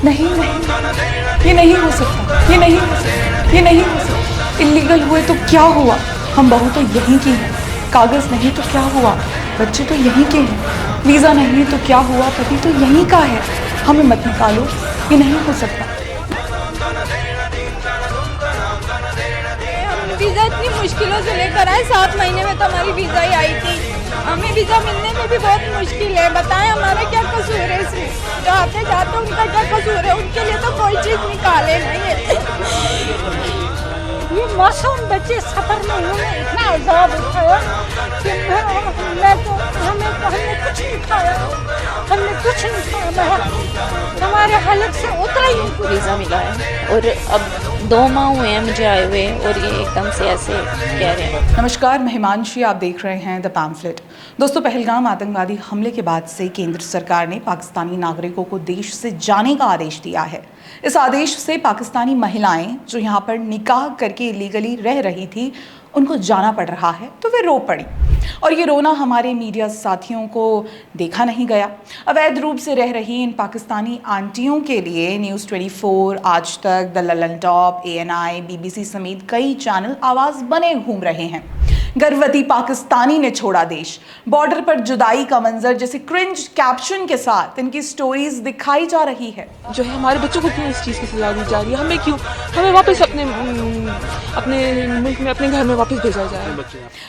नहीं नहीं, ये नहीं हो सकता, ये नहीं हो सकता, ये नहीं हो सकता। इलीगल हुए तो क्या हुआ, हम बहू तो यहीं की हैं। कागज नहीं तो क्या हुआ, बच्चे तो यहीं के हैं। वीज़ा नहीं तो क्या हुआ, पति तो यहीं का है। हमें मत निकालो, ये नहीं हो सकता। हम वीज़ा इतनी मुश्किलों से लेकर आए, 7 महीने में तो हमारी वीज़ा ही आई थी। हमें वीज़ा मिलने में भी बहुत मुश्किल है। बताएं हमारा क्या कसूर है इसमें? जो आते जाते उनका क्या कसूर है? उनके लिए तो कोई चीज़ निकाले नहीं है। ये मासूम बच्चे सफर में उन्होंने इतना अजाब उठाया कि हमने कुछ नहीं खाया, हमने कुछ नहीं खाया, हमारे हालत से उतरा ही नहीं। वीज़ा मिला है और अब 2 माह हुए हैं मुझे आए हुए और ये एकदम से ऐसे कह रहे हैं। नमस्कार, मैं हिमांशी, आप देख रहे हैं द पैम्फलेट। दोस्तों, पहलगाम आतंकवादी हमले के बाद से केंद्र सरकार ने पाकिस्तानी नागरिकों को देश से जाने का आदेश दिया है। इस आदेश से पाकिस्तानी महिलाएं जो यहाँ पर निकाह करके इलीगली रह रही थी, उनको जाना पड़ रहा है, तो वे रो पड़ी। और ये रोना हमारे मीडिया साथियों को देखा नहीं गया। अवैध रूप से रह रही इन पाकिस्तानी आंटियों के लिए न्यूज़ 24, आज तक, the Lalan top, ANI, BBC समेत कई चैनल आवाज़ बने घूम रहे हैं। गर्भवती पाकिस्तानी ने छोड़ा देश, बॉर्डर पर जुदाई का मंजर जैसे क्रिंज कैप्शन के साथ इनकी स्टोरीज दिखाई जा रही है। जो है हमारे बच्चों को क्यों इस चीज़ की सजा दी जा रही है? हमें क्यों, हमें वापस अपने मुल्क में, अपने घर में वापस भेजा जाए।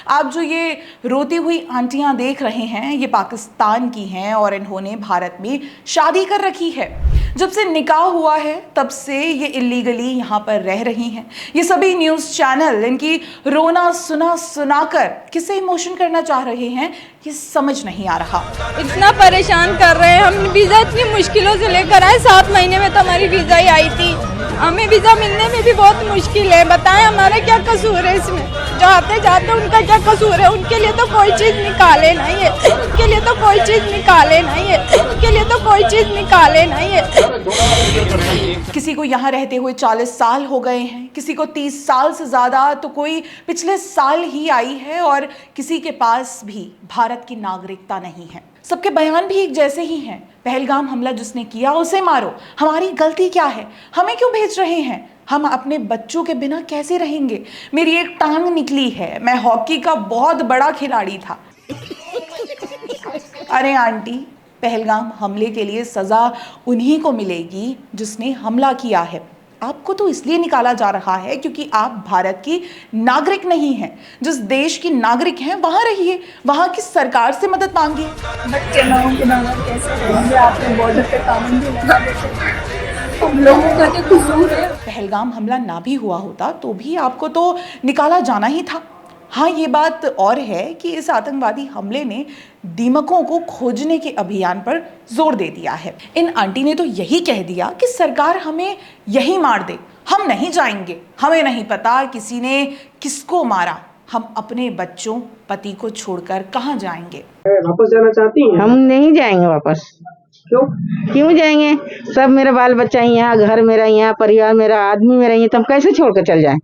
आप जो ये रोती हुई आंटियां देख रहे हैं, ये पाकिस्तान की हैं और इन्होंने भारत में शादी कर रखी है। जब से निकाह हुआ है तब से ये इलीगली यहाँ पर रह रही हैं। ये सभी न्यूज़ चैनल इनकी रोना सुनाकर किसे इमोशन करना चाह रहे हैं, ये समझ नहीं आ रहा। इतना परेशान कर रहे हैं। हम वीज़ा इतनी मुश्किलों से लेकर आए, 7 महीने में तो हमारी वीज़ा ही आई थी। हमें वीज़ा मिलने में भी बहुत मुश्किल है। बताएं हमारा क्या कसूर है इसमें? जो आते जाते उनका क्या कसूर है? उनके लिए तो कोई चीज़ निकाले नहीं है, उनके लिए तो कोई चीज़ निकाले नहीं है, उनके लिए तो कोई चीज़ निकाले नहीं है। किसी को यहाँ रहते हुए 40 साल हो गए हैं, किसी को 30 साल से ज़्यादा, तो कोई पिछले साल ही आई है और किसी के पास भी भारत की नागरिकता नहीं है। सबके बयान भी एक जैसे ही हैं। पहलगाम हमला जिसने किया उसे मारो, हमारी गलती क्या है, हमें क्यों भेज रहे हैं, हम अपने बच्चों के बिना कैसे रहेंगे, मेरी एक टांग निकली है, मैं हॉकी का बहुत बड़ा खिलाड़ी था। अरे आंटी, पहलगाम हमले के लिए सज़ा उन्हीं को मिलेगी जिसने हमला किया है। आपको तो इसलिए निकाला जा रहा है क्योंकि आप भारत की नागरिक नहीं हैं। जिस देश की नागरिक हैं वहाँ रहिए, वहाँ की सरकार से मदद मांगिए। बच्चे माओ के नाम कैसे रहेंगे? आपने बॉर्डर पे कानून भी लगा देते, हम लोगों का क्या कसूर है? पहलगाम हमला ना भी हुआ होता तो भी आपको तो निकाला जाना ही था। हाँ, ये बात और है कि इस आतंकवादी हमले ने दीमकों को खोजने के अभियान पर जोर दे दिया है। इन आंटी ने तो यही कह दिया कि सरकार हमें यही मार दे, हम नहीं जाएंगे, हमें नहीं पता किसी ने किसको मारा, हम अपने बच्चों पति को छोड़कर कहाँ जाएंगे। वापस जाना चाहती हैं? हम नहीं जाएंगे वापस। क्यों जाएंगे? सब मेरा बाल बच्चा यहाँ, घर मेरा यहाँ, परिवार मेरा, आदमी मेरा यहाँ, तो हम कैसे छोड़कर चल जाएं?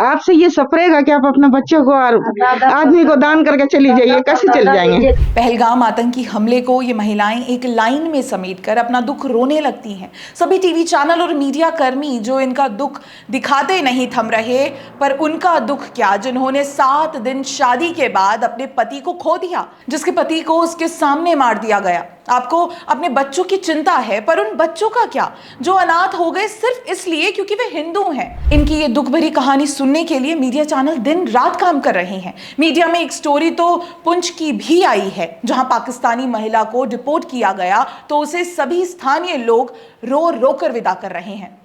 आपसे ये सपरेगा कि आप अपने बच्चों को और आदमी को दान करके चली जाइए, कैसे चल जाएंगे? पहलगाम आतंकी हमले को ये महिलाएं एक लाइन में समेटकर अपना दुख रोने लगती हैं। सभी टीवी चैनल और मीडिया कर्मी जो इनका दुख दिखाते नहीं थम रहे, पर उनका दुख क्या जिन्होंने 7 दिन शादी के बाद अपने पति को खो दिया, जिसके पति को उसके सामने मार दिया गया। आपको अपने बच्चों की चिंता है, पर उन बच्चों का क्या जो अनाथ हो गए सिर्फ इसलिए क्योंकि वे हिंदू हैं। इनकी ये दुख भरी कहानी सुनने के लिए मीडिया चैनल दिन रात काम कर रहे हैं। मीडिया में एक स्टोरी तो पुंछ की भी आई है, जहां पाकिस्तानी महिला को डिपोर्ट किया गया तो उसे सभी स्थानीय लोग रो रो कर विदा कर रहे हैं।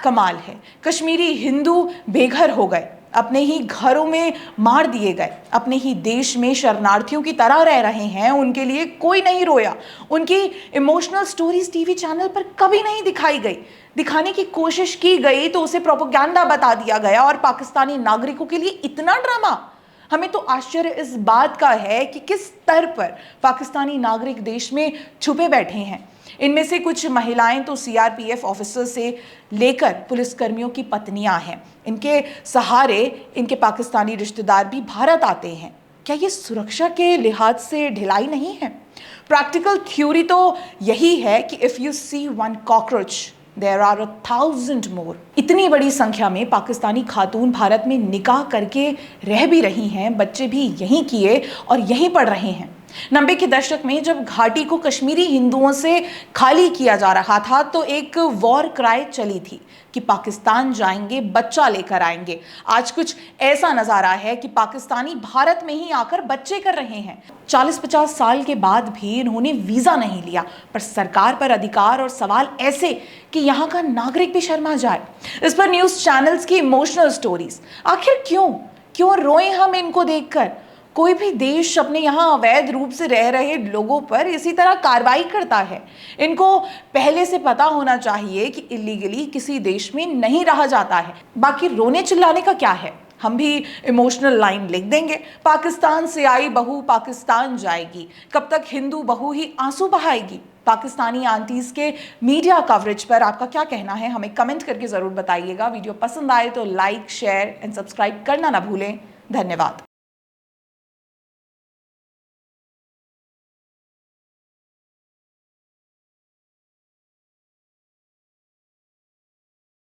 कमाल है, कश्मीरी हिंदू बेघर हो गए, अपने ही घरों में मार दिए गए, अपने ही देश में शरणार्थियों की तरह रह रहे हैं। उनके लिए कोई नहीं रोया, उनकी इमोशनल स्टोरीज टीवी चैनल पर कभी नहीं दिखाई गई। दिखाने की कोशिश की गई तो उसे प्रोपेगेंडा बता दिया गया और पाकिस्तानी नागरिकों के लिए इतना ड्रामा। हमें तो आश्चर्य इस बात का है कि किस स्तर पर पाकिस्तानी नागरिक देश में छुपे बैठे हैं। इनमें से कुछ महिलाएं तो CRPF ऑफिसर से लेकर पुलिसकर्मियों की पत्नियां हैं। इनके सहारे इनके पाकिस्तानी रिश्तेदार भी भारत आते हैं। क्या ये सुरक्षा के लिहाज से ढिलाई नहीं है? प्रैक्टिकल थ्योरी तो यही है कि if you see one cockroach there are 1000 more. इतनी बड़ी संख्या में पाकिस्तानी खातून भारत में निकाह करके रह भी रही हैं, बच्चे भी यहीं किए और यहीं पढ़ रहे हैं। 90 के दशक में जब घाटी को कश्मीरी हिंदुओं से खाली किया जा रहा था तो एक वॉर क्राई चली थी कि पाकिस्तान जाएंगे, बच्चा लेकर आएंगे। आज कुछ ऐसा नजारा है कि पाकिस्तानी भारत में ही आकर बच्चे कर रहे हैं। 40-50 साल के बाद भी इन्होंने वीजा नहीं लिया, पर सरकार पर अधिकार और सवाल ऐसे कि यहाँ का नागरिक भी शर्मा जाए। इस पर न्यूज चैनल्स की इमोशनल स्टोरीज। आखिर क्यों रोएं हम इनको देखकर? कोई भी देश अपने यहाँ अवैध रूप से रह रहे लोगों पर इसी तरह कार्रवाई करता है। इनको पहले से पता होना चाहिए कि इलीगली किसी देश में नहीं रहा जाता है। बाकी रोने चिल्लाने का क्या है? हम भी इमोशनल लाइन लिख देंगे, पाकिस्तान से आई बहू पाकिस्तान जाएगी, कब तक हिंदू बहू ही आंसू बहाएगी। पाकिस्तानी आंटीज के मीडिया कवरेज पर आपका क्या कहना है, हमें कमेंट करके जरूर बताइएगा। वीडियो पसंद आए तो लाइक, शेयर एंड सब्सक्राइब करना ना भूलें। धन्यवाद।